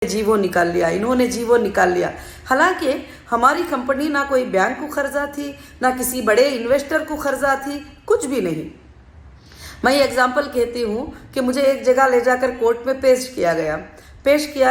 जीवो निकाल लिया, इन्होंने जीवो निकाल लिया। हालांकि हमारी कंपनी ना कोई बैंक को कर्जा थी, ना किसी बड़े इन्वेस्टर को कर्जा थी, कुछ भी नहीं। मैं एग्जाम्पल कहती हूँ कि मुझे एक जगह ले जाकर कोर्ट में पेश किया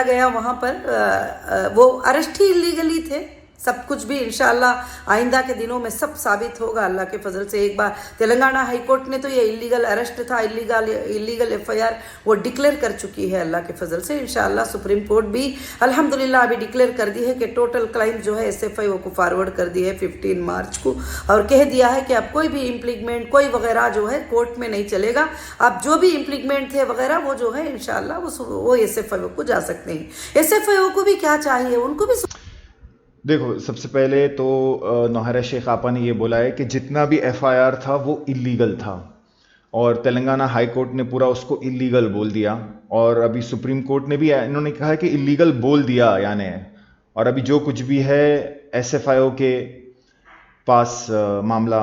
गया। वहाँ पर वो अरेस्ट ही इलीगली थे। सब कुछ भी इंशाअल्लाह आइंदा के दिनों में सब साबित होगा अल्लाह के फजल से। एक बार तेलंगाना हाई कोर्ट ने तो ये इलीगल अरेस्ट था, इलीगल एफआईआर वो डिक्लेयर कर चुकी है अल्लाह के फजल से। इंशाअल्लाह सुप्रीम कोर्ट भी अल्हम्दुलिल्लाह अभी डिक्लेयर कर दी है कि टोटल क्लाइम जो है एसएफआईओ को फॉरवर्ड कर दी है 15 मार्च को, और कह दिया है कि अब कोई भी इम्प्लीमेंट कोई वगैरह जो है कोर्ट में नहीं चलेगा। अब जो भी इम्प्लीमेंट थे वगैरह वो जो है इंशाअल्लाह वो एसएफआईओ को जा सकते हैं। एसएफआईओ को भी क्या चाहिए, उनको भी देखो, सबसे पहले तो नौहरा शेख आपा ने ये बोला है कि जितना भी एफआईआर था वो इलीगल था, और तेलंगाना हाई कोर्ट ने पूरा उसको इलीगल बोल दिया, और अभी सुप्रीम कोर्ट ने भी इन्होंने कहा है कि इलीगल बोल दिया यानी, और अभी जो कुछ भी है एसएफआईओ के पास मामला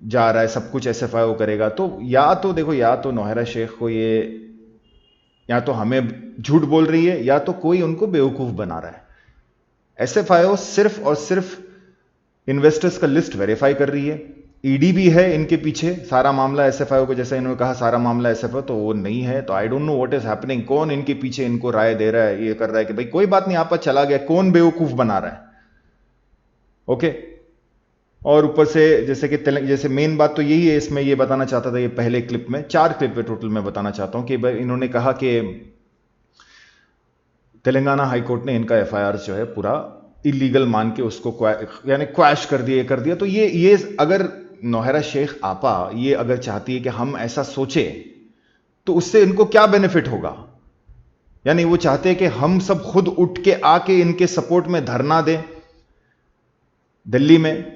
जा रहा है, सब कुछ एसएफआईओ करेगा। तो या तो देखो, या तो नौहरा शेख को ये या तो हमें झूठ बोल रही है, या तो कोई उनको बेवकूफ़ बना रहा है। एसएफआईओ सिर्फ और सिर्फ इन्वेस्टर्स का लिस्ट वेरीफाई कर रही है। ईडी भी है इनके पीछे, सारा मामला एसएफआईओ को, जैसे इन्होंने कहा सारा मामला एसएफआईओ, तो वो नहीं है। तो I don't know what is happening, कौन इनके पीछे इनको राय दे रहा है, ये कर रहा है कि भाई कोई बात नहीं, आपका चला गया, कौन बेवकूफ बना रहा है। ओके, और ऊपर से जैसे मेन बात तो यही है इसमें, ये बताना चाहता था, ये पहले क्लिप में 4 क्लिप पे टोटल मैं बताना चाहता हूं कि भाई इन्होंने कहा कि तेलंगाना हाई कोर्ट ने इनका एफआईआर जो है पूरा इलीगल मान के उसको यानी क्वैश कर दिया। तो ये अगर नौहरा शेख आपा ये अगर चाहती है कि हम ऐसा सोचे, तो उससे इनको क्या बेनिफिट होगा। यानी वो चाहते हैं कि हम सब खुद उठ के आके इनके सपोर्ट में धरना दें, दिल्ली में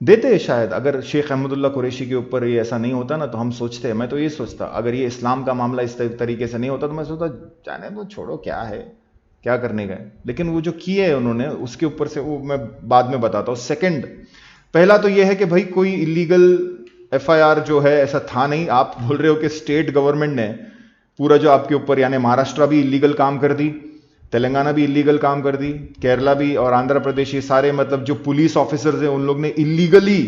देते शायद। अगर शेख अहमदुल्ला कुरैशी के ऊपर ये ऐसा नहीं होता ना, तो हम सोचते, मैं तो ये सोचता, अगर ये इस्लाम का मामला इस तरीके से नहीं होता तो मैं सोचता जाने तो, छोड़ो, क्या है, क्या करने गए। लेकिन वो जो किए है उन्होंने, उसके ऊपर से वो मैं बाद में बताता हूँ। सेकंड, पहला तो ये है कि भाई कोई इलीगल एफआईआर जो है ऐसा था नहीं। आप बोल रहे हो कि स्टेट गवर्नमेंट ने पूरा जो आपके ऊपर, यानी महाराष्ट्र भी इलीगल काम कर दी, तेलंगाना भी इलीगल काम कर दी, केरला भी, और आंध्र प्रदेश, ये सारे मतलब जो पुलिस ऑफिसर्स हैं उन लोग ने इलीगली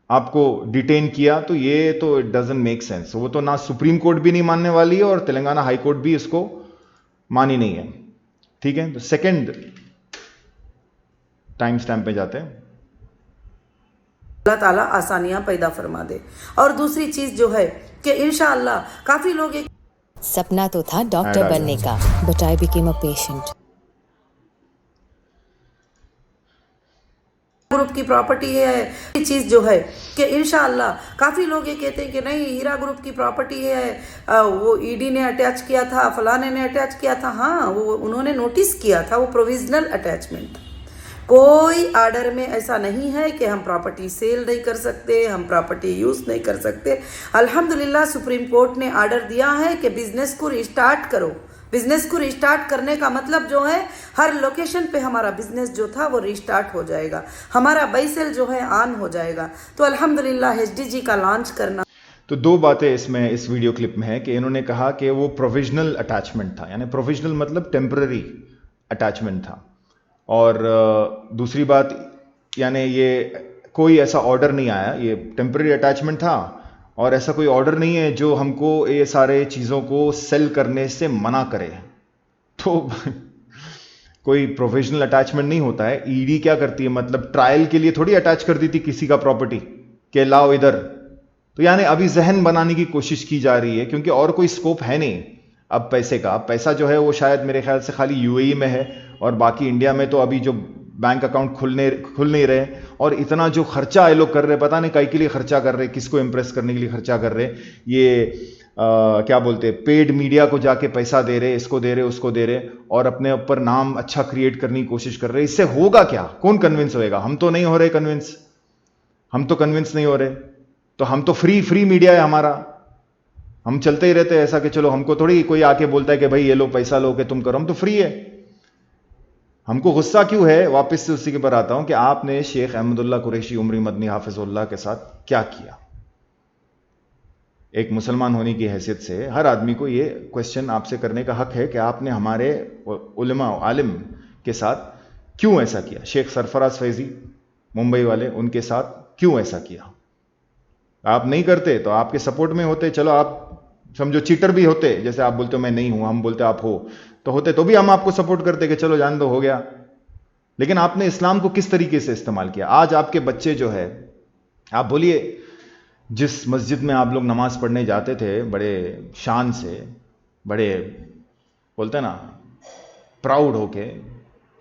आपको डिटेन किया। तो ये तो इट डजंट मेक सेंस। वो तो ना सुप्रीम कोर्ट भी नहीं मानने वाली है, और तेलंगाना हाई कोर्ट भी इसको मानी नहीं है। ठीक है, तो सेकंड टाइम स्टैम्प पे जाते हैं। अल्लाह ताला आसानियां पैदा फरमा दे। और दूसरी चीज जो है कि इंशाअल्लाह काफी लोग सपना तो था डॉक्टर बनने का, but I became a patient. Group की प्रॉपर्टी है। चीज जो है कि इंशाअल्लाह काफी लोग ये कहते हैं कि नहीं हीरा ग्रुप की प्रॉपर्टी है, वो ईडी ने अटैच किया था, फलाने ने अटैच किया था। हाँ, वो उन्होंने नोटिस किया था, वो प्रोविजनल अटैचमेंट। कोई आर्डर में ऐसा नहीं है कि हम प्रॉपर्टी सेल नहीं कर सकते, हम प्रॉपर्टी यूज नहीं कर सकते। अल्हम्दुलिल्लाह सुप्रीम कोर्ट ने ऑर्डर दिया है कि बिजनेस को रिस्टार्ट करो। बिजनेस को रिस्टार्ट करने का मतलब जो है, हर लोकेशन पे हमारा बिजनेस जो था वो रिस्टार्ट हो जाएगा, हमारा बाई सेल जो है ऑन हो जाएगा। तो अल्हम्दुलिल्लाह एचडीजी का लॉन्च करना। तो 2 बातें इसमें इस वीडियो क्लिप में है कि इन्होंने कहा कि वो प्रोविजनल अटैचमेंट था, यानी प्रोविजनल मतलब टेम्पररी अटैचमेंट था, और दूसरी बात यानी ये कोई ऐसा ऑर्डर नहीं आया, ये टेम्पररी अटैचमेंट था, और ऐसा कोई ऑर्डर नहीं है जो हमको ये सारे चीज़ों को सेल करने से मना करे। तो कोई प्रोविजनल अटैचमेंट नहीं होता है। ईडी क्या करती है, मतलब ट्रायल के लिए थोड़ी अटैच कर दी थी किसी का प्रॉपर्टी के लाओ इधर। तो यानी अभी जहन बनाने की कोशिश की जा रही है, क्योंकि और कोई स्कोप है नहीं अब पैसे का। पैसा जो है वो शायद मेरे ख्याल से खाली यूएई में है, और बाकी इंडिया में तो अभी जो बैंक अकाउंट खुल नहीं रहे, और इतना जो खर्चा ये लोग कर रहे, पता नहीं कई के लिए खर्चा कर रहे, किसको इंप्रेस करने के लिए खर्चा कर रहे। ये क्या बोलते हैं, पेड मीडिया को जाके पैसा दे रहे, इसको दे रहे, उसको दे रहे, और अपने ऊपर नाम अच्छा क्रिएट करने की कोशिश कर रहे। इससे होगा क्या, कौन कन्विंस होएगा? हम तो नहीं हो रहे कन्विंस, नहीं हो रहे। तो हम तो फ्री मीडिया है हमारा, हम चलते ही रहते हैं ऐसा कि चलो, हमको थोड़ी कोई आके बोलता है कि भाई ये लो पैसा लो कि तुम करो, हम तो फ्री है। हमको गुस्सा क्यों है, वापस से उसी के पर आता हूं कि आपने शेख अहमदुल्ला कुरैशी उमरी मदनी हाफिजुल्लाह के साथ क्या किया। एक मुसलमान होने की हैसियत से हर आदमी को ये क्वेश्चन आपसे करने का हक है कि आपने हमारे उलमा आलिम के साथ क्यों ऐसा किया। शेख सरफराज फैजी मुंबई वाले, उनके साथ क्यों ऐसा किया। आप नहीं करते तो आपके सपोर्ट में होते, चलो आप समझो चीटर भी होते, जैसे आप बोलते हो मैं नहीं हूं, हम बोलते आप हो, तो होते तो भी हम आपको सपोर्ट करते कि चलो जान दो, हो गया। लेकिन आपने इस्लाम को किस तरीके से इस्तेमाल किया। आज आपके बच्चे जो है, आप बोलिए जिस मस्जिद में आप लोग नमाज पढ़ने जाते थे बड़े शान से, बड़े बोलते हैं ना प्राउड होके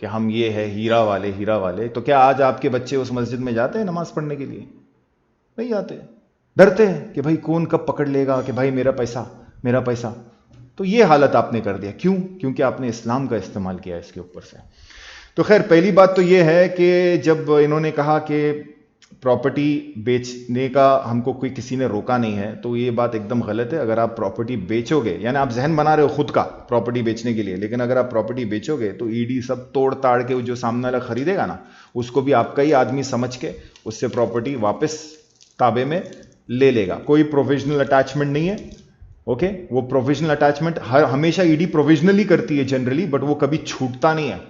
कि हम ये है हीरा वाले, तो क्या आज आपके बच्चे उस मस्जिद में जाते हैं नमाज पढ़ने के लिए? नहीं जाते, डरते हैं कि भाई कौन कब पकड़ लेगा, कि भाई मेरा पैसा। तो ये हालत आपने कर दिया। क्यों? क्योंकि आपने इस्लाम का इस्तेमाल किया इसके ऊपर से। तो खैर पहली बात तो ये है कि जब इन्होंने कहा कि प्रॉपर्टी बेचने का हमको कोई किसी ने रोका नहीं है, तो ये बात एकदम गलत है। अगर आप प्रॉपर्टी बेचोगे, यानी आप जहन बना रहे हो खुद का प्रॉपर्टी बेचने के लिए, लेकिन अगर आप प्रॉपर्टी बेचोगे तो ईडी सब तोड़ ताड़ के जो सामने वाला खरीदेगा ना, उसको भी आपका ही आदमी समझ के उससे प्रॉपर्टी वापस ताबे में ले लेगा। कोई प्रोविजनल अटैचमेंट नहीं है। ओके, वो प्रोविजनल अटैचमेंट हमेशा ईडी प्रोविजनली करती है जनरली, बट वो कभी छूटता नहीं है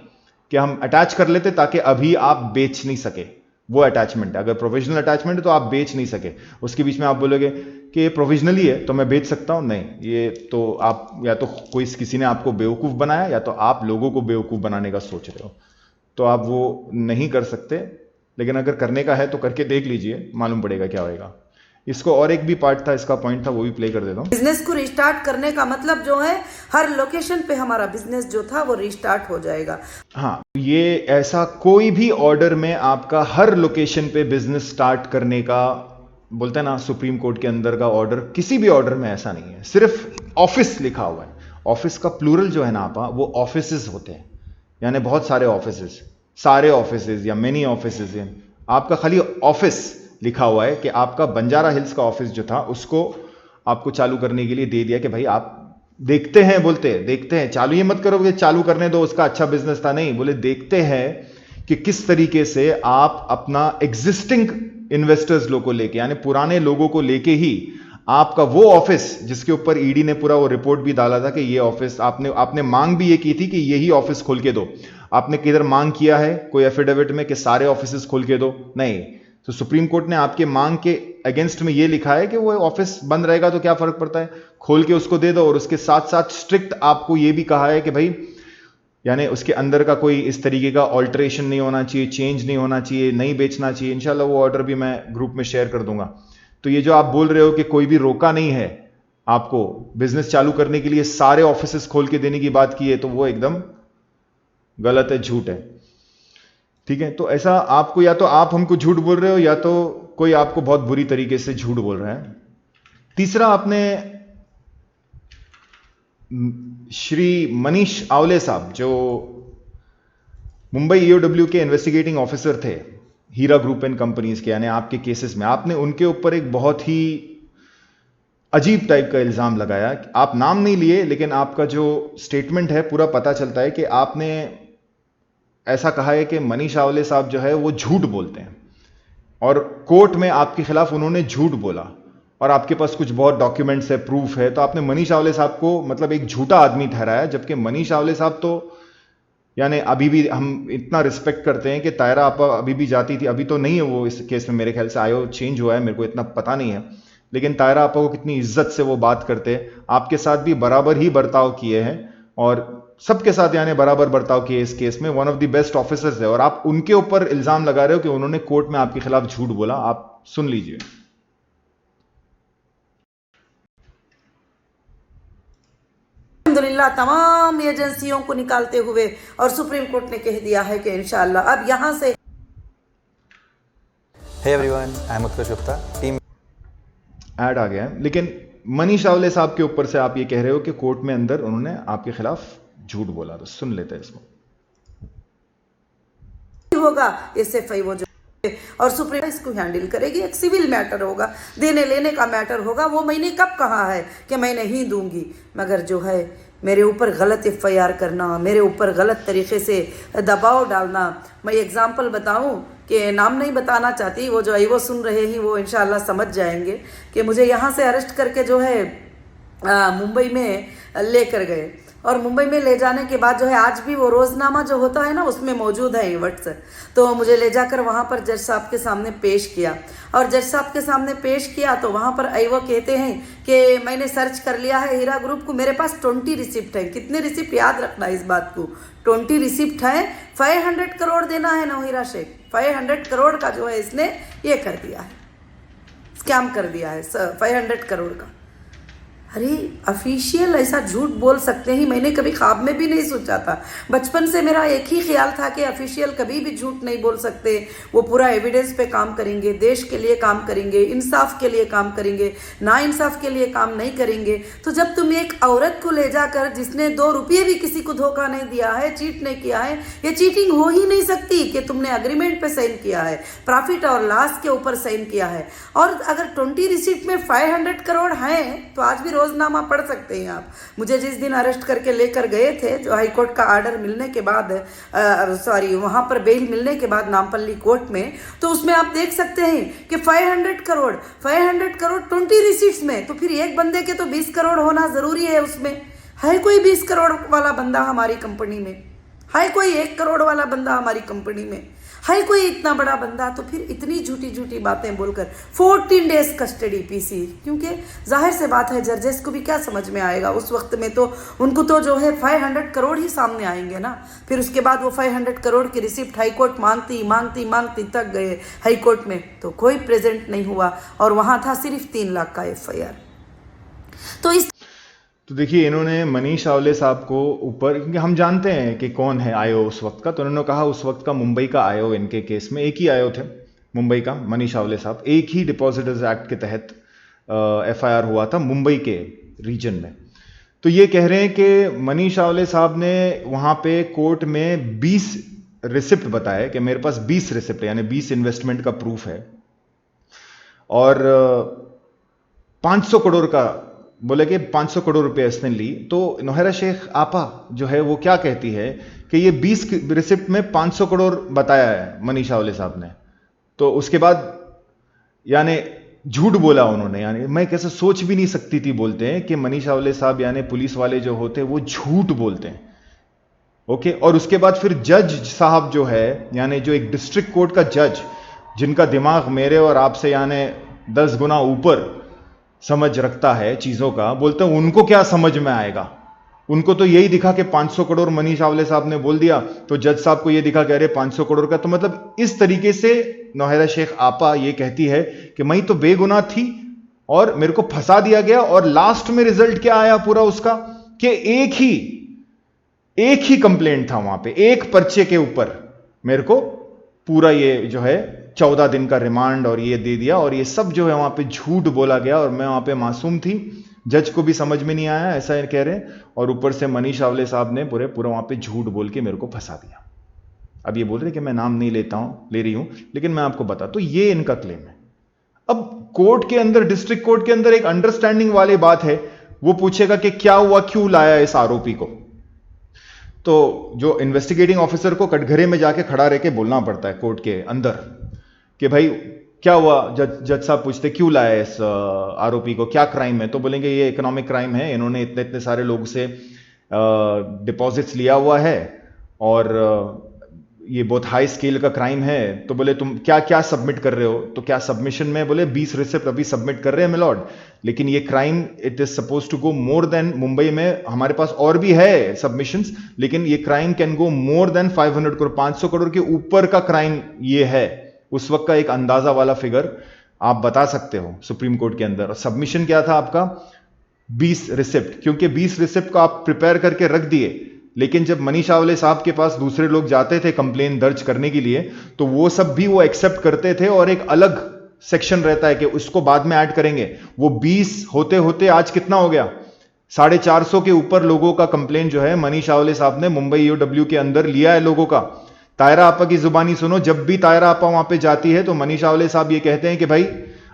कि हम अटैच कर लेते ताकि अभी आप बेच नहीं सके। वो अटैचमेंट है। अगर प्रोविजनल अटैचमेंट है तो आप बेच नहीं सके, उसके बीच में आप बोलोगे कि ये प्रोविजनली है तो मैं बेच सकता हूं, नहीं, ये तो आप या तो किसी ने आपको बेवकूफ बनाया, या तो आप लोगों को बेवकूफ बनाने का सोच रहे हो, तो आप वो नहीं कर सकते। लेकिन अगर करने का है तो करके देख लीजिए, मालूम पड़ेगा क्या होएगा। इसको और एक भी पार्ट था, इसका पॉइंट था, वो भी प्ले कर देता हूँ। बिजनेस को रिस्टार्ट करने का मतलब जो है, हर लोकेशन पे हमारा बिजनेस जो था वो रिस्टार्ट हो जाएगा। हाँ, ये ऐसा कोई भी ऑर्डर में आपका हर लोकेशन पे बिजनेस स्टार्ट करने का, बोलते हैं ना सुप्रीम कोर्ट के अंदर का ऑर्डर, किसी भी ऑर्डर में ऐसा नहीं है। सिर्फ ऑफिस लिखा हुआ है। ऑफिस का प्लूरल जो है ना आपा, वो ऑफिसेज होते हैं, यानी बहुत सारे ऑफिसेज, सारे ऑफिसेज या मेनी ऑफिसेज हैं। आपका खाली ऑफिस लिखा हुआ है कि आपका बंजारा हिल्स का ऑफिस जो था उसको आपको चालू करने के लिए दे दिया कि भाई आप देखते हैं, बोलते देखते हैं, चालू ये मत करो कि चालू करने दो, उसका अच्छा बिजनेस था, नहीं, बोले देखते हैं कि किस तरीके से आप अपना एग्जिस्टिंग इन्वेस्टर्स लोगों को लेके, यानी पुराने लोगों को लेके ही आपका वो ऑफिस, जिसके ऊपर ईडी ने पूरा वो रिपोर्ट भी डाला था कि ये ऑफिस आपने मांग भी ये की थी कि यही ऑफिस खोल के दो। आपने किधर मांग किया है कोई एफिडेविट में कि सारे ऑफिस खोल के दो? नहीं। तो सुप्रीम कोर्ट ने आपके मांग के अगेंस्ट में ये लिखा है कि वो ऑफिस बंद रहेगा तो क्या फर्क पड़ता है, खोल के उसको दे दो। और उसके साथ साथ स्ट्रिक्ट आपको ये भी कहा है कि भाई यानी उसके अंदर का कोई इस तरीके का ऑल्टरेशन नहीं होना चाहिए, चेंज नहीं होना चाहिए, नहीं बेचना चाहिए। इंशाल्लाह वो ऑर्डर भी मैं ग्रुप में शेयर कर दूंगा। तो ये जो आप बोल रहे हो कि कोई भी रोका नहीं है आपको बिजनेस चालू करने के लिए, सारे ऑफिस खोल के देने की बात की है, तो वो एकदम गलत है, झूठ है। ठीक है, तो ऐसा आपको, या तो आप हमको झूठ बोल रहे हो या तो कोई आपको बहुत बुरी तरीके से झूठ बोल रहा है। तीसरा, आपने श्री मनीष आवले साहब जो मुंबई ईओडब्ल्यू के इन्वेस्टिगेटिंग ऑफिसर थे हीरा ग्रुप एंड कंपनीज के, यानी आपके केसेस में, आपने उनके ऊपर एक बहुत ही अजीब टाइप का इल्जाम लगाया। आप नाम नहीं लिए, लेकिन आपका जो स्टेटमेंट है पूरा पता चलता है कि आपने ऐसा कहा है कि मनीष आवले साहब जो है वो झूठ बोलते हैं, और कोर्ट में आपके खिलाफ उन्होंने झूठ बोला, और आपके पास कुछ बहुत डॉक्यूमेंट्स है, प्रूफ है, तो आपने मनीष आवले साहब को मतलब एक झूठा आदमी ठहराया। जबकि मनीष आवले साहब तो यानी अभी भी हम इतना रिस्पेक्ट करते हैं कि तायरा आपा अभी भी जाती थी, अभी तो नहीं है वो इस केस में, मेरे ख्याल से आयो चेंज हुआ है, मेरे को इतना पता नहीं है, लेकिन तायरा आपा को कितनी इज्जत से वो बात करते हैं। आपके साथ भी बराबर ही बर्ताव किए हैं, और सबके साथ यानी बराबर बर्ताव किए इस केस में। One of the best officers है, और आप उनके ऊपर इल्जाम लगा रहे हो कि उन्होंने कोर्ट में आपके खिलाफ झूठ बोला। आप सुन लीजिए। अल्हम्दुलिल्लाह तमाम एजेंसियों को निकालते हुए, और सुप्रीम कोर्ट ने कह दिया है कि इंशाअल्लाह अब यहां से। Hey everyone, I am Utkarsh Gupta. Team add आ गया है, लेकिन मनीष आवले साहब के ऊपर से आप ये कह रहे हो कि कोर्ट में अंदर उन्होंने आपके खिलाफ झूठ बोला। तो सुन लेते हैं इसको। होगा SFI वो जो, और सुप्रीम इसको हैंडल करेगी। एक सिविल मैटर होगा, देने लेने का मैटर होगा। वो मैंने कब कहा है कि मैं नहीं दूंगी, मगर जो है मेरे ऊपर गलत FIR करना, मेरे ऊपर गलत तरीके से दबाव डालना। मैं एग्जांपल बताऊं कि नाम नहीं बताना चाहती, वो जो वो सुन रहे हैं वो इंशाल्लाह समझ जाएंगे कि मुझे यहाँ से अरेस्ट करके जो है मुंबई में लेकर गए। और मुंबई में ले जाने के बाद जो है आज भी वो रोज़नामा जो होता है ना उसमें मौजूद है वर्ड्स। तो मुझे ले जाकर वहाँ पर जज साहब के सामने पेश किया, और जज साहब के सामने पेश किया तो वहाँ पर वो कहते हैं कि मैंने सर्च कर लिया है हीरा ग्रुप को, मेरे पास 20 रिसिप्ट है। कितने रिसिप्ट, याद रखना इस बात को, 20 रिसिप्ट है। 500 करोड़ देना है नौहीरा शेख, 500 करोड़ का जो है इसने ये कर दिया है, स्कैम कर दिया है 500 करोड़ का। अरे ऑफिशियल ऐसा झूठ बोल सकते हैं, मैंने कभी ख्वाब में भी नहीं सोचा था। बचपन से मेरा एक ही ख्याल था कि ऑफिशियल कभी भी झूठ नहीं बोल सकते, वो पूरा एविडेंस पे काम करेंगे, देश के लिए काम करेंगे, इंसाफ के लिए काम करेंगे, ना इंसाफ के लिए काम नहीं करेंगे। तो जब तुम एक औरत को ले जाकर जिसने 2 रुपये भी किसी को धोखा नहीं दिया है, चीट नहीं किया है, ये चीटिंग हो ही नहीं सकती कि तुमने अग्रीमेंट पे साइन किया है, प्रॉफिट और लॉस के ऊपर साइन किया है। और अगर 20 रिसिप्ट में 500 करोड़ हैं तो आज भी रोजनामा पढ़ सकते हैं आप। मुझे जिस दिन अरेस्ट करके लेकर गए थे, जो हाई कोर्ट का ऑर्डर मिलने के बाद वहाँ पर बेल मिलने के बाद नामपल्ली कोर्ट में, तो उसमें आप देख सकते हैं कि 500 करोड़ 20 रिसीट्स में, तो फिर एक बंदे के तो 20 करोड़ होना ज़रूरी है। उसमें है कोई 20 करोड़ वाला बंदा हमारी कंपनी में? है कोई 1 करोड़ वाला बंदा हमारी कंपनी में? है कोई इतना बड़ा बंदा? तो फिर इतनी झूठी बातें बोलकर 14 डेज कस्टडी पीसी, क्योंकि जाहिर से बात है जजेस को भी क्या समझ में आएगा उस वक्त में, तो उनको तो जो है 500 करोड़ ही सामने आएंगे ना। फिर उसके बाद वो 500 करोड़ की रिसिप्ट हाईकोर्ट मांगती तक गए हाईकोर्ट में, तो कोई प्रेजेंट नहीं हुआ, और वहाँ था सिर्फ 3 लाख का FIR। तो देखिए, इन्होंने मनीष आंवले साहब को ऊपर, क्योंकि हम जानते हैं कि कौन है आयो उस वक्त का, तो उन्होंने कहा उस वक्त का मुंबई का आयो, इनके केस में एक ही आयो थे मुंबई का, मनीष आंवले साहब। एक ही डिपॉजिटर्स एक्ट के तहत FIR हुआ था मुंबई के रीजन में। तो ये कह रहे हैं कि मनीष आंवले साहब ने वहाँ पे कोर्ट में 20 रिसिप्ट बताए कि मेरे पास 20 रिसिप्ट यानी 20 इन्वेस्टमेंट का प्रूफ है, और 500 करोड़ का बोले कि 500 करोड़ रुपए इसने ली। तो नौहरा शेख आपा जो है वो क्या कहती है कि ये 20 रिसिप्ट में 500 करोड़ बताया है मनीष आंवले साहब ने। तो उसके बाद यानी झूठ बोला उन्होंने, यानी मैं कैसे सोच भी नहीं सकती थी, बोलते हैं कि मनीष आंवले साहब यानी पुलिस वाले जो होते हैं वो झूठ बोलते हैं। ओके, और उसके बाद फिर जज साहब जो है, यानी जो एक डिस्ट्रिक्ट कोर्ट का जज, जिनका दिमाग मेरे और आपसे यानी 10 गुना ऊपर समझ रखता है चीजों का, बोलते हैं उनको क्या समझ में आएगा। उनको तो यही दिखा कि 500 करोड़ मनीष आंवले साहब ने बोल दिया, तो जज साहब को यह दिखा कि अरे 500 करोड़ का। तो मतलब इस तरीके से नौहरा शेख आपा ये कहती है कि मैं तो बेगुनाह थी और मेरे को फंसा दिया गया, और लास्ट में रिजल्ट क्या आया पूरा उसका, कि एक ही कंप्लेंट था वहां पे, एक पर्चे के ऊपर मेरे को पूरा ये जो है 14 दिन का रिमांड और ये दे दिया, और ये सब जो है वहां पे झूठ बोला गया, और मैं वहां पे मासूम थी, जज को भी समझ में नहीं आया, ऐसा ये कह रहे हैं। और ऊपर से मनीष आंवले साहब ने पूरा वहां पे झूठ बोल के मेरे को फंसा दिया। अब ये बोल रहे कि मैं नाम नहीं ले रही हूं, लेकिन मैं आपको बता, तो ये इनका क्लेम है। अब कोर्ट के अंदर, डिस्ट्रिक्ट कोर्ट के अंदर एक अंडरस्टैंडिंग वाली बात है, वो पूछेगा कि क्या हुआ, क्यों लाया इस आरोपी को। तो जो इन्वेस्टिगेटिंग ऑफिसर को कटघरे में जाके खड़ा रह के बोलना पड़ता है कोर्ट के अंदर कि भाई क्या हुआ। जज साहब पूछते क्यों लाया इस आरोपी को, क्या क्राइम है, तो बोलेंगे ये इकोनॉमिक क्राइम है, इन्होंने इतने सारे लोग से डिपॉजिट्स लिया हुआ है, और ये बहुत हाई स्केल का क्राइम है। तो बोले तुम क्या क्या सबमिट कर रहे हो, तो क्या सबमिशन में, बोले 20 रिसिप्ट अभी सबमिट कर रहे हैं मिलॉर्ड, लेकिन ये crime it is suppose to go more than, Mumbai में हमारे पास और भी है सबमिशंस, लेकिन ये crime can go more than 500 crore, 500 crore के ऊपर का क्राइम ये है। उस वक्त का एक अंदाजा वाला फिगर आप बता सकते हो सुप्रीम कोर्ट के अंदर। और सबमिशन क्या था आपका, 20 रिसिप्ट, क्योंकि 20 रिसिप्ट को आप प्रिपेयर करके रख दिए, लेकिन जब मनीष आंवले साहब के पास दूसरे लोग जाते थे कंप्लेन दर्ज करने के लिए, तो वो सब भी वो एक्सेप्ट करते थे, और एक अलग सेक्शन रहता है कि उसको बाद में ऐड करेंगे। वो 20 होते होते आज कितना हो गया, 450 के ऊपर लोगों का कंप्लेन जो है मनीष आंवले साहब ने मुंबई EOW के अंदर लिया है लोगों का। तायरा आपा की जुबानी सुनो, जब भी तायरा आपा वहां पे जाती है तो मनीष आंवले साहब ये कहते हैं कि भाई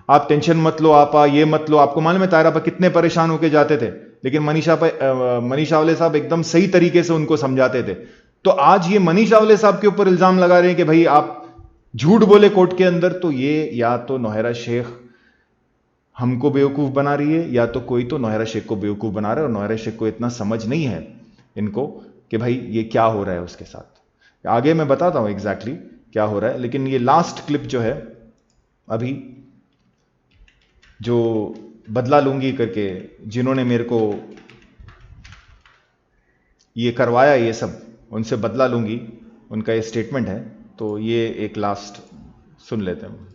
आप टेंशन मत लो आपा, ये मत लो। आपको मालूम है तायरा आपा कितने परेशान होकर जाते थे, लेकिन मनीष आंवले साहब एकदम सही तरीके से उनको समझाते थे। तो आज ये मनीष आंवले साहब के ऊपर इल्जाम लगा रहे हैं कि भाई आप झूठ बोले कोर्ट के अंदर, तो ये या तो नौहरा शेख हमको बेवकूफ बना रही है, या तो कोई तो नौहरा शेख को बेवकूफ बना रहा है, और नौहरा शेख को इतना समझ नहीं है इनको कि भाई ये क्या हो रहा है उसके साथ। आगे मैं बताता हूं एग्जैक्टली क्या हो रहा है, लेकिन ये लास्ट क्लिप जो है अभी, जो बदला लूंगी करके जिन्होंने मेरे को ये करवाया, ये सब उनसे बदला लूंगी, उनका ये स्टेटमेंट है, तो ये एक लास्ट सुन लेते हैं।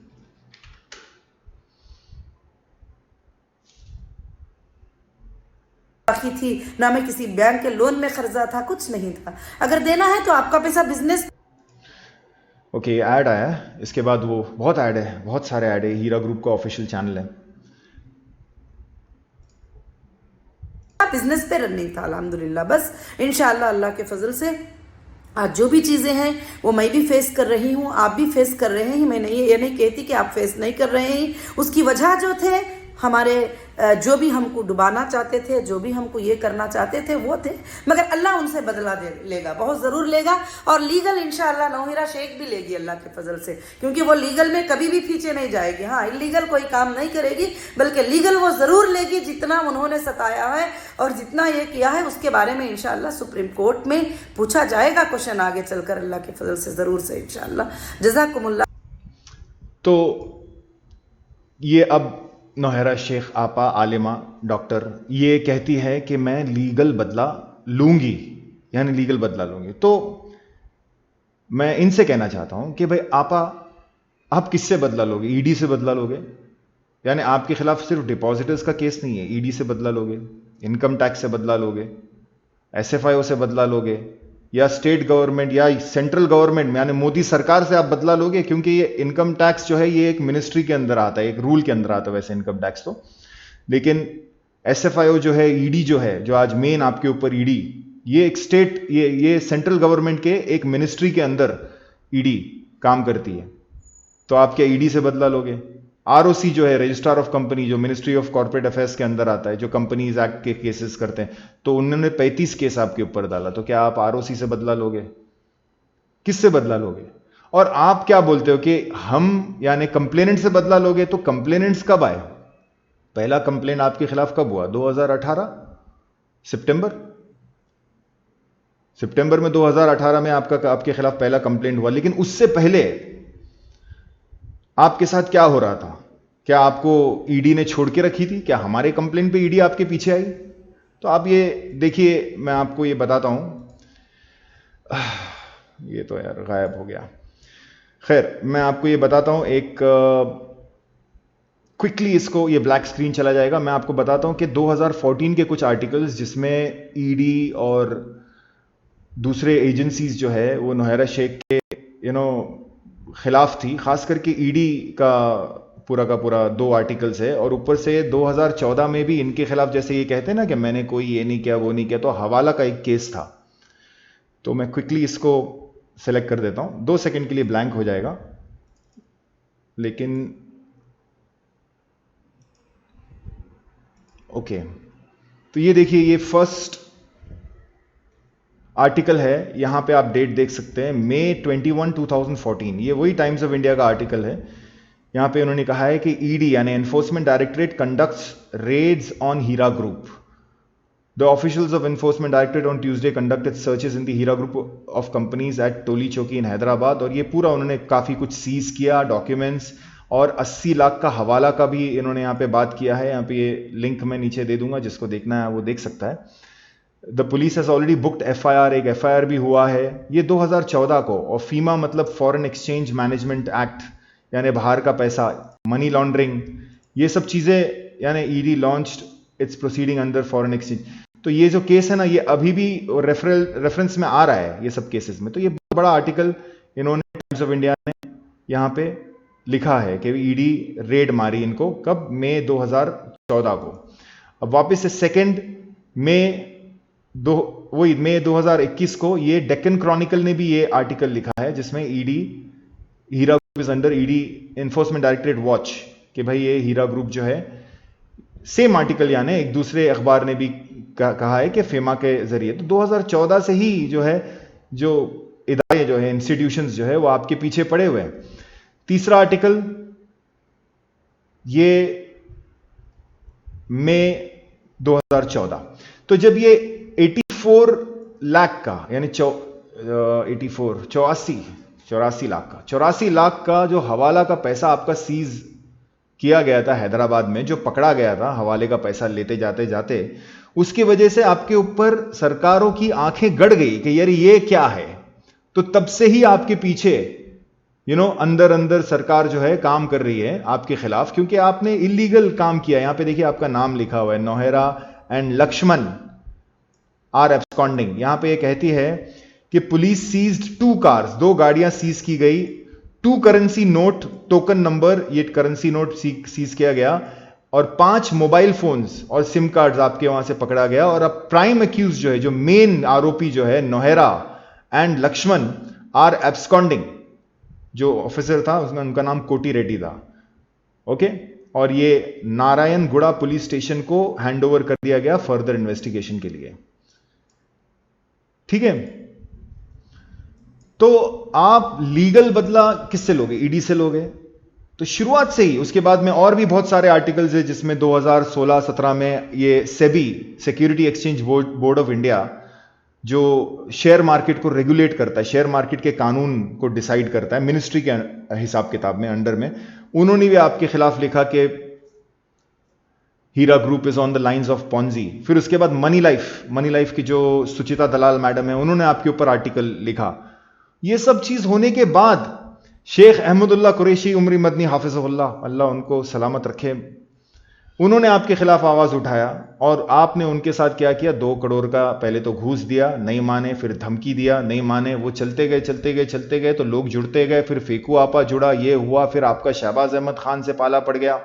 बाकी थी ना, मैं किसी बैंक के लोन में कर्जा था, कुछ नहीं था। अगर देना है तो आपका पैसा बिजनेस ओके, ऐड आया है, इसके बाद वो बहुत ऐड है, बहुत सारे ऐड है, हीरा ग्रुप का ऑफिशियल चैनल है। बिजनेस पे रन नहीं था अल्हम्दुलिल्लाह। बस इंशाअल्लाह अल्लाह के फजल से आज जो भी चीज़ें हैं वो मैं भी फेस कर रही हूँ, आप भी फेस कर रहे हैं। मैं नहीं, ये नहीं कहती कि आप फेस नहीं कर रहे हैं। उसकी वजह जो थे हमारे, जो भी हमको डुबाना चाहते थे, जो भी हमको ये करना चाहते थे वो थे, मगर अल्लाह उनसे बदला लेगा, बहुत ज़रूर लेगा। और लीगल इंशाअल्लाह नौहिरा शेख भी लेगी अल्लाह के फजल से, क्योंकि वो लीगल में कभी भी पीछे नहीं जाएगी। हाँ, इलीगल कोई काम नहीं करेगी, बल्कि लीगल वो ज़रूर लेगी। जितना उन्होंने सताया है और जितना ये किया है उसके बारे में इंशाअल्लाह सुप्रीम कोर्ट में पूछा जाएगा क्वेश्चन आगे चलकर, अल्लाह के फजल से ज़रूर से इंशाअल्लाह। जज़ाकुमुल्लाह। तो ये अब नौहरा शेख आपा आलिमा डॉक्टर ये कहती है कि मैं लीगल बदला लूंगी, यानी लीगल बदला लूंगी। तो मैं इनसे कहना चाहता हूं कि भाई आपा, आप किससे बदला लोगे? ईडी से बदला लोगे? यानी आपके खिलाफ सिर्फ डिपॉजिटर्स का केस नहीं है, ईडी से बदला लोगे, इनकम टैक्स से बदला लोगे, एसएफआईओ से बदला लोगे, या स्टेट गवर्नमेंट या सेंट्रल गवर्नमेंट यानी मोदी सरकार से आप बदला लोगे? क्योंकि ये इनकम टैक्स जो है ये एक मिनिस्ट्री के अंदर आता है, एक रूल के अंदर आता है वैसे इनकम टैक्स तो, लेकिन एसएफआईओ जो है, ईडी जो है, जो आज मेन आपके ऊपर ईडी, ये एक स्टेट, ये सेंट्रल गवर्नमेंट के एक मिनिस्ट्री के अंदर ईडी काम करती है। तो आप क्या ईडी से बदला लोगे? आरओसी जो है, रजिस्ट्रार ऑफ कंपनी, जो मिनिस्ट्री ऑफ कॉर्पोरेट अफेयर्स के अंदर आता है, जो कंपनीज एक्ट के केसेस करते हैं, तो उन्होंने 35 केस आपके ऊपर डाला। तो क्या आप आरओसी से बदला लोगे? किससे बदला लोगे? और आप क्या बोलते हो कि हम यानी कंप्लेनेंट से बदला लोगे? तो कंप्लेनेंट्स कब आए? पहला कंप्लेंट आपके खिलाफ कब हुआ? 2018 सितंबर में 2018 में आपके खिलाफ पहला कंप्लेंट हुआ। लेकिन उससे पहले आपके साथ क्या हो रहा था? क्या आपको ईडी ने छोड़ के रखी थी? क्या हमारे कंप्लेंट पे ईडी आपके पीछे आई? तो आप ये देखिए, मैं आपको ये बताता हूं, ये तो यार गायब हो गया। खैर, मैं आपको ये बताता हूं, एक क्विकली इसको, ये ब्लैक स्क्रीन चला जाएगा। मैं आपको बताता हूं कि 2014 के कुछ आर्टिकल्स जिसमें ईडी और दूसरे एजेंसीज जो है वो नौहरा शेख के खिलाफ थी। खास करके ईडी का पूरा 2 आर्टिकल्स है, और ऊपर से 2014 में भी इनके खिलाफ, जैसे ये कहते हैं ना कि मैंने कोई ये नहीं किया वो नहीं किया, तो हवाला का एक केस था। तो मैं क्विकली इसको सेलेक्ट कर देता हूं, 2 सेकंड के लिए ब्लैंक हो जाएगा, लेकिन ओके। तो ये देखिए, ये फर्स्ट आर्टिकल है, यहां पे आप डेट देख सकते हैं, मई 21, 2014। ये वही टाइम्स ऑफ इंडिया का आर्टिकल है। यहां पे उन्होंने कहा है कि ईडी यानी enforcement directorate conducts raids on Heera group. The officials of enforcement directorate on Tuesday conducted searches in the Heera group of companies at Toli Chowki in Hyderabad. और ये पूरा उन्होंने काफी कुछ सीज किया, डॉक्यूमेंट्स, और 80 लाख का हवाला का भी इन्होंने यहाँ पे बात किया है। यहाँ पे ये लिंक मैं नीचे दे दूंगा, जिसको देखना है वो देख सकता है। The police has already booked FIR, एक एफआईआर भी हुआ है ये 2014 को। और फीमा मतलब फॉरेन एक्सचेंज मैनेजमेंट एक्ट, यानी बाहर का पैसा, मनी लॉन्ड्रिंग, ये सब चीजें, यानी ED launched it's proceeding under foreign exchange. तो ये जो केस है ना, ये अभी भी रेफरेंस में आ रहा है ये सब केसेस में। तो ये बड़ा आर्टिकल इन्होंने टाइम्स ऑफ इंडिया ने यहाँ पे लिखा है कि ईडी रेड मारी इनको, कब? मई 2014 को। अब वापस से 2 मई 2021 को ये डेक्कन क्रॉनिकल ने भी ये आर्टिकल लिखा है, जिसमें ED, Heera group is under ED enforcement directorate watch, कि भाई ये हीरा ग्रुप जो है, सेम आर्टिकल यानी एक दूसरे अखबार ने भी कहा है कि फेमा के जरिए। तो 2014 से ही जो है, जो इदारे जो है, इंस्टीट्यूशंस जो है, वो आपके पीछे पड़े हुए हैं। तीसरा आर्टिकल, ये मई 2014। तो जब ये 84 लाख का, यानी 84 लाख का जो हवाला का पैसा आपका सीज किया गया था हैदराबाद में, जो पकड़ा गया था हवाले का पैसा लेते जाते जाते, उसकी वजह से आपके ऊपर सरकारों की आंखें गड़ गई कि यार ये क्या है। तो तब से ही आपके पीछे अंदर अंदर सरकार जो है काम कर रही है आपके खिलाफ, क्योंकि आपने इलीगल काम किया। यहां पे देखिए आपका नाम लिखा हुआ है, Nowhera and Laxman are absconding. यहां पे ये कहती है कि पुलिस सीज्ड 2 कार्स, 2 गाड़ियां सीज की गई, 2 करेंसी नोट टोकन नंबर, ये करेंसी नोट सीज किया गया, और 5 मोबाइल फोन्स और सिम कार्ड्स आपके वहां से पकड़ा गया। और अब प्राइम एक्यूज जो है, जो मेन आरोपी जो है Nowhera and Laxman are absconding. जो ऑफिसर था उनका नाम कोटी रेड्डी था, ओके। और ये नारायणगुड़ा पुलिस स्टेशन को हैंडओवर कर दिया गया फर्दर इन्वेस्टिगेशन के लिए, ठीक है। तो आप लीगल बदला किससे लोगे? ईडी से लोगे। तो शुरुआत से ही, उसके बाद में और भी बहुत सारे आर्टिकल्स है, जिसमें 2016-17 में ये SEBI, security exchange board of India, जो शेयर मार्केट को रेगुलेट करता है, शेयर मार्केट के कानून को डिसाइड करता है मिनिस्ट्री के हिसाब किताब में, अंडर में, उन्होंने भी आपके खिलाफ लिखा कि Heera group is on the lines of Ponzi. फिर उसके बाद मनी लाइफ की जो सुचिता दलाल मैडम है, उन्होंने आपके ऊपर आर्टिकल लिखा। ये सब चीज होने के बाद शेख अहमदुल्ला कुरैशी उमरी मदनी हाफिज़हुल्लाह, अल्लाह उनको सलामत रखे, उन्होंने आपके खिलाफ आवाज उठाया और आपने उनके साथ क्या किया? 2 करोड़ का पहले तो घूस दिया, नहीं माने, फिर धमकी दिया, नहीं माने, वो चलते गए तो लोग जुड़ते गए, फिर फेकू आपा जुड़ा, ये हुआ, फिर आपका शहबाज अहमद खान से पाला पड़ गया।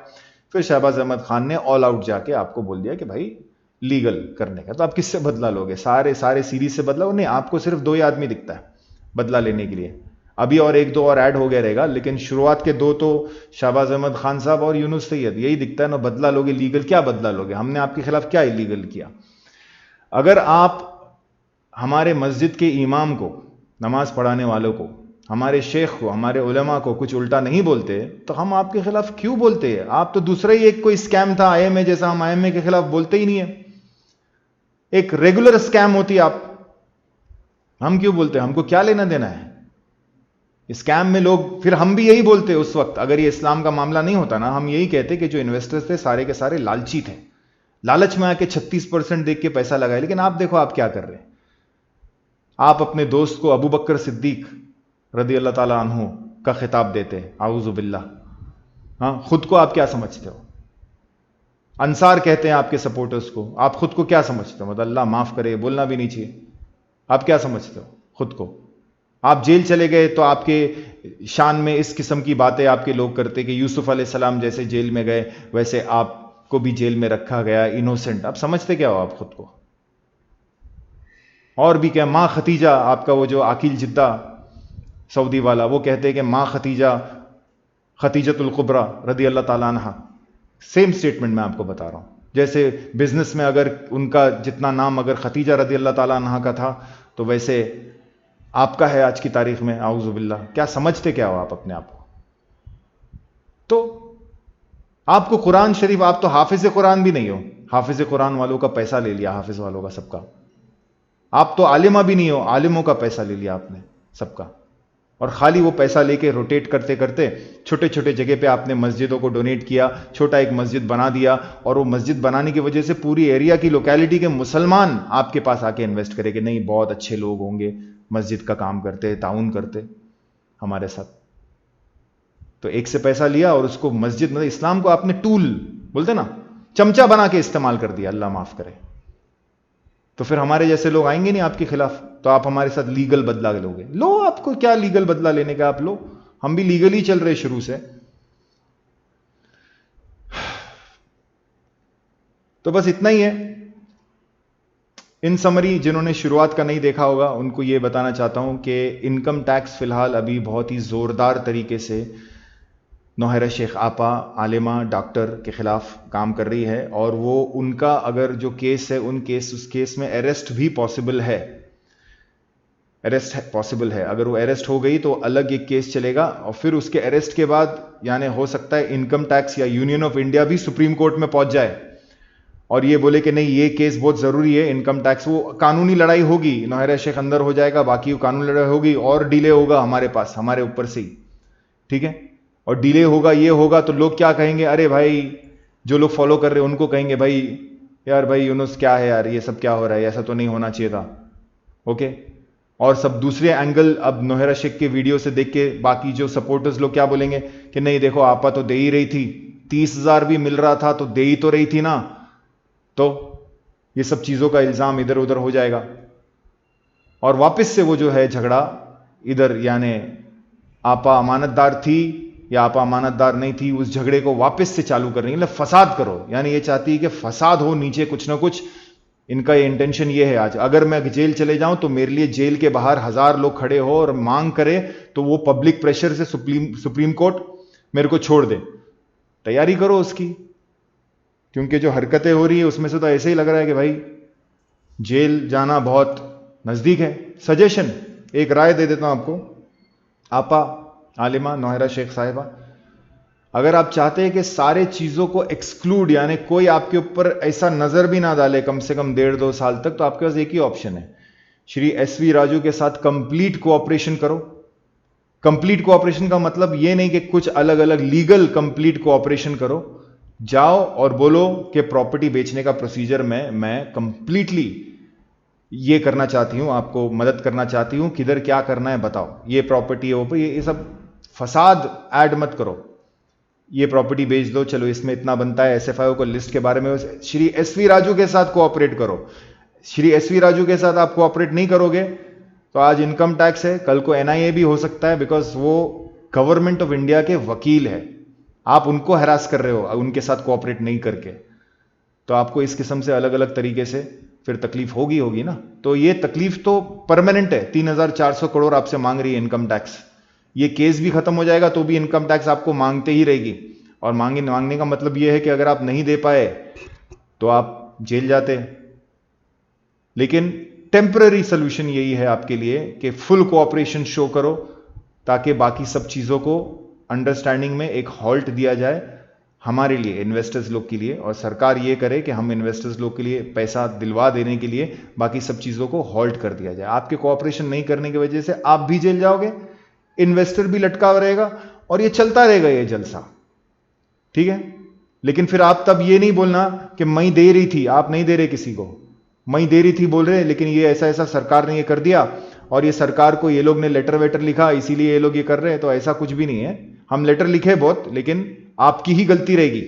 फिर शहबाज अहमद खान ने ऑल आउट जाके आपको बोल दिया कि भाई लीगल करने का। तो आप किससे बदला लोगे? सारे सीरीज से बदला नहीं, आपको सिर्फ 2 ही आदमी दिखता है बदला लेने के लिए। अभी और 1-2 और ऐड हो गया रहेगा, लेकिन शुरुआत के 2 तो शहबाज अहमद खान साहब और यूनुस सैयद, यही दिखता है ना। बदला लोगे लीगल? क्या बदला लोगे? हमने आपके खिलाफ क्या इलीगल किया? अगर आप हमारे मस्जिद के इमाम को, नमाज पढ़ाने वालों को, हमारे शेख को, हमारे उलमा को कुछ उल्टा नहीं बोलते, तो हम आपके खिलाफ क्यों बोलते हैं? आप तो दूसरा ही एक कोई स्कैम था IMA जैसा, हम IMA के खिलाफ बोलते ही नहीं है। एक रेगुलर स्कैम होती आप, हम क्यों बोलते हैं? हमको क्या लेना देना है स्कैम में? लोग फिर हम भी यही बोलते उस वक्त, अगर ये इस्लाम का मामला नहीं होता ना, हम यही कहते कि जो इन्वेस्टर्स थे सारे के सारे लालची थे, लालच में आके 36% देख के पैसा लगाए। लेकिन आप देखो आप क्या कर रहे हैं। आप अपने दोस्त को अबू बकर सिद्दीक रदी अल्लाह ताला अन्हु का खिताब देते हैं, आऊज़ु बिल्लाह। हाँ, खुद को आप क्या समझते हो? अंसार कहते हैं आपके सपोर्टर्स को, आप खुद को क्या समझते हो? मतलब अल्लाह माफ करे, बोलना भी नहीं चाहिए। आप क्या समझते हो खुद को? आप जेल चले गए तो आपके शान में इस किस्म की बातें आपके लोग करते कि यूसुफ अलैहिस्सलाम जैसे जेल में गए वैसे आपको भी जेल में रखा गया, इनोसेंट। आप समझते क्या हो आप खुद को? और भी क्या, मां खतीजा, आपका वो जो आकिल जिद्दा सऊदी वाला, वो कहते हैं कि मां खतीजा, खतीजतुल कुबरा रदी अल्लाह ताला अन्हा, सेम स्टेटमेंट मैं आपको बता रहा हूं। जैसे बिजनेस में अगर उनका जितना नाम अगर खतीजा रदी अल्लाह ताला अन्हा का था, तो वैसे आपका है आज की तारीख में, आऊज़ु बिल्लाह। क्या समझते क्या हो आप अपने आप को? तो आपको कुरान शरीफ, आप तो हाफिज कुरान भी नहीं हो। हाफिज कुरान वालों का पैसा ले लिया, हाफिज वालों का सबका। आप तो आलिमा भी नहीं हो, आलिमों का पैसा ले लिया आपने सबका। और खाली वो पैसा लेके रोटेट करते करते छोटे छोटे जगह पे आपने मस्जिदों को डोनेट किया, छोटा एक मस्जिद बना दिया, और वो मस्जिद बनाने की वजह से पूरी एरिया की लोकेलिटी के मुसलमान आपके पास आके इन्वेस्ट करे कि नहीं बहुत अच्छे लोग होंगे, मस्जिद का काम करते, ताउन करते हमारे साथ। तो एक से पैसा लिया और उसको मस्जिद, मतलब इस्लाम को आपने टूल बोलते ना, चमचा बना के इस्तेमाल कर दिया, अल्लाह माफ करे। तो फिर हमारे जैसे लोग आएंगे नहीं आपके खिलाफ, तो आप हमारे साथ लीगल बदला लोगे। लो, आपको क्या लीगल बदला लेने का, आप लो, हम भी लीगल ही चल रहे शुरू से। तो बस इतना ही है। इन समरी, जिन्होंने शुरुआत का नहीं देखा होगा उनको यह बताना चाहता हूं कि इनकम टैक्स फिलहाल अभी बहुत ही जोरदार तरीके से नौहेरा शेख आपा, आलिमा, डॉक्टर के खिलाफ काम कर रही है। और वो उनका अगर जो केस है, उस केस में अरेस्ट भी पॉसिबल है। अरेस्ट पॉसिबल है। अगर वो अरेस्ट हो गई तो अलग एक केस चलेगा, और फिर उसके अरेस्ट के बाद यानी हो सकता है इनकम टैक्स या यूनियन ऑफ इंडिया भी सुप्रीम कोर्ट में पहुंच जाए और ये बोले कि नहीं ये केस बहुत जरूरी है, इनकम टैक्स। वो कानूनी लड़ाई होगी, नौहरा शेख अंदर हो जाएगा, बाकी वो कानूनी लड़ाई होगी और डिले होगा हमारे पास, हमारे ऊपर से ही, ठीक है। और डिले होगा, ये होगा तो लोग क्या कहेंगे, अरे भाई जो लोग फॉलो कर रहे हैं उनको कहेंगे भाई यार भाई यूनुस क्या है यार, ये सब क्या हो रहा है, ऐसा तो नहीं होना चाहिए था, ओके। और सब दूसरे एंगल अब नौहरा शेख के वीडियो से देख के बाकी जो सपोर्टर्स लोग क्या बोलेंगे कि नहीं देखो आपा तो दे ही रही थी, 30,000 भी मिल रहा था तो दे ही तो रही थी ना, तो ये सब चीजों का इल्जाम इधर उधर हो जाएगा और वापस से वो जो है झगड़ा इधर, यानी आपा अमानतदार थी या आपा अमानतदार नहीं थी, उस झगड़े को वापस से चालू करने के लिए फसाद करो। यानी ये चाहती है कि फसाद हो नीचे कुछ ना कुछ, इनका ये इंटेंशन ये है। आज अगर मैं जेल चले जाऊं तो मेरे लिए जेल के बाहर 1000 लोग खड़े हो और मांग करे तो वो पब्लिक प्रेशर से सुप्रीम कोर्ट मेरे को छोड़ दे, तैयारी करो उसकी, क्योंकि जो हरकतें हो रही है उसमें से तो ऐसे ही लग रहा है कि भाई जेल जाना बहुत नजदीक है। सजेशन, एक राय दे देता हूं आपको, आपा आलिमा नौहरा शेख साहिबा, अगर आप चाहते हैं कि सारे चीजों को एक्सक्लूड, यानी कोई आपके ऊपर ऐसा नजर भी ना डाले कम से कम 1.5-2 साल तक, तो आपके पास एक ही ऑप्शन है, श्री SV राजू के साथ कंप्लीट कोऑपरेशन करो। कंप्लीट कोऑपरेशन का मतलब यह नहीं कि कुछ अलग अलग, लीगल कंप्लीट कोऑपरेशन करो। जाओ और बोलो कि प्रॉपर्टी बेचने का प्रोसीजर में मैं कंप्लीटली ये करना चाहती हूं, आपको मदद करना चाहती हूं, किधर क्या करना है बताओ, ये प्रॉपर्टी है वो, ये सब फसाद ऐड मत करो, ये प्रॉपर्टी बेच दो, चलो इसमें इतना बनता है, SFIO को लिस्ट के बारे में श्री SV राजू के साथ कोऑपरेट करो। श्री SV राजू के साथ आप कोऑपरेट नहीं करोगे तो आज इनकम टैक्स है, कल को NIA भी हो सकता है, बिकॉज वो गवर्नमेंट ऑफ इंडिया के वकील है, आप उनको हरास कर रहे हो उनके साथ कोऑपरेट नहीं करके, तो आपको इस किस्म से अलग अलग तरीके से फिर तकलीफ होगी ना। तो ये तकलीफ तो परमानेंट है, 3,400 करोड़ आपसे मांग रही है इनकम टैक्स, ये केस भी खत्म हो जाएगा तो भी इनकम टैक्स आपको मांगते ही रहेगी। और मांगने का मतलब ये है कि अगर आप नहीं दे पाए तो आप जेल जाते। लेकिन टेम्पररी सोल्यूशन यही है आपके लिए कि फुल कोऑपरेशन शो करो, ताकि बाकी सब चीजों को अंडरस्टैंडिंग में एक हॉल्ट दिया जाए हमारे लिए, इन्वेस्टर्स लोग के लिए, और सरकार ये करे कि हम इन्वेस्टर्स लोग के लिए पैसा दिलवा देने के लिए बाकी सब चीजों को हॉल्ट कर दिया जाए। आपके कोऑपरेशन नहीं करने की वजह से आप भी जेल जाओगे, इन्वेस्टर भी लटका रहेगा और ये चलता रहेगा ये जलसा, ठीक है। लेकिन फिर आप तब ये नहीं बोलना कि मैं दे रही थी, आप नहीं दे रहे किसी को, मैं दे रही थी बोल रहे, लेकिन ये ऐसा ऐसा सरकार ने ये कर दिया और ये सरकार को ये लोग ने लेटर वेटर लिखा इसीलिए ये लोग ये कर रहे हैं, तो ऐसा कुछ भी नहीं है। हम लेटर लिखे बहुत, लेकिन आपकी ही गलती रहेगी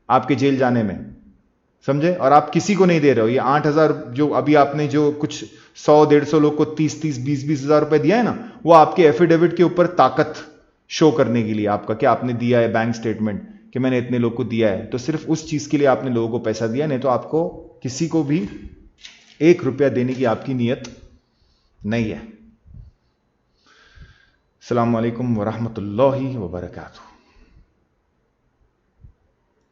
आपके जेल जाने में, समझे। और आप किसी को नहीं दे रहे हो, ये 8,000 जो अभी आपने जो कुछ 100-150 लोग को 30-30, 20-20 हज़ार रुपए दिया है ना, वो आपके एफिडेविट के ऊपर ताकत शो करने के लिए आपका, कि आपने दिया है बैंक स्टेटमेंट कि मैंने इतने लोग को दिया है, तो सिर्फ उस चीज के लिए आपने लोगों को पैसा दिया, नहीं तो आपको किसी को भी 1 रुपया देने की आपकी नीयत नहीं है। अस्सलाम वालेकुम वरहमतुल्लाहि वबरकातुहू।